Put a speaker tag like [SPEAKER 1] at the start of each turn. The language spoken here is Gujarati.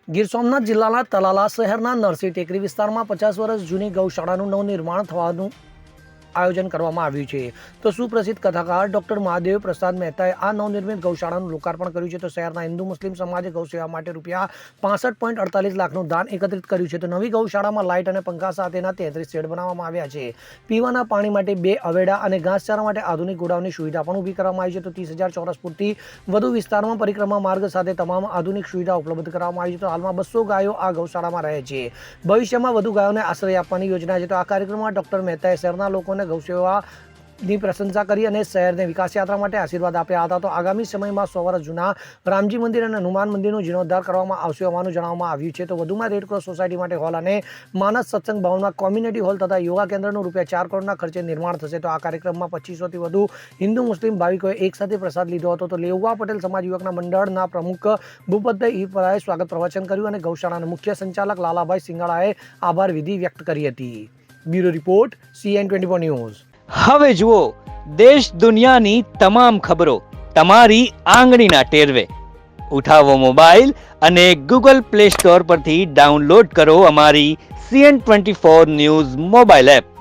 [SPEAKER 1] ગીર સોમનાથ જિલ્લાના તલાલા શહેરના નરસિંહ ટેકરી વિસ્તારમાં 50 વર્ષ જૂની ગૌશાળાનું નવનિર્માણ થવાનું આયોજન કરવામાં આવ્યું છે. તો સુપ્રસિદ્ધ કથાકાર ડોક્ટર મહાદેવ પ્રસાદ મહેતાએ આ નવનિર્મિત ગૌશાળાનું લોકાર્પણ કર્યું છે. તો શહેરના હિન્દુ મુસ્લિમ સમાજે ગૌસેવા માટે રૂપિયા 65.48 લાખનું દાન એકત્રિત કર્યું છે. તો નવી ગૌશાળામાં લાઇટ અને પંખા સાથેના 33 શેડ બનાવવામાં આવ્યા છે. પીવાના પાણી માટે 2 અવેડા અને ઘાસચારા માટે આધુનિક ગોડાઉનની સુવિધા પણ ઊભી કરવામાં આવી છે. તો 30,000 ચોરસ ફૂટથી વધુ વિસ્તારમાં પરિક્રમા માર્ગ સાથે તમામ આધુનિક સુવિધા ઉપલબ્ધ કરવામાં આવી છે. તો હાલમાં 200 ગાયો આ ગૌશાળામાં રહે છે. ભવિષ્યમાં વધુ ગાયોને આશ્રય આપવાની યોજના છે. તો આ કાર્યક્રમમાં ડોક્ટર મહેતાએ શહેરના લોકોને ગૌસેવાની પ્રશંસા કરી અને શહેરને વિકાસ યાત્રા માટે આશીર્વાદ આપ્યા હતા. તો આગામી સમયમાં 100 વર્ષ જૂના રામજી મંદિર અને હનુમાન મંદિરનો જીર્ણોદ્ધાર કરવામાં આવશે હોવાનું જણાવવામાં આવ્યું છે. તો વધુમાં રેડક્રોસ સોસાયટી માટે હોલ અને માનસ સત્સંગ ભવનમાં કોમ્યુનિટી હોલ તથા યોગા કેન્દ્રનું રૂપિયા 4 કરોડના ખર્ચે નિર્માણ થશે. તો આ કાર્યક્રમમાં 2500થી વધુ હિન્દુ મુસ્લિમ ભાવિકોએ એકસાથે પ્રસાદ લીધો હતો. તો લેઉવા પટેલ સમાજ યુવકના મંડળના પ્રમુખ ભૂપતભાઈ ઈપરાએ સ્વાગત પ્રવચન કર્યું અને ગૌશાળાના મુખ્ય સંચાલક લાલાભાઈ સિંગાળાએ આભાર વિધિ વ્યક્ત કરી હતી. Bureau report CN24 news.
[SPEAKER 2] હવે જુઓ દેશ દુનિયાની તમામ ખબરો તમારી આંગળીના ટેરવે. ઉઠાવો મોબાઈલ અને Google Play Store પરથી ડાઉનલોડ કરો અમારી CN24 ન્યૂઝ મોબાઈલ એપ.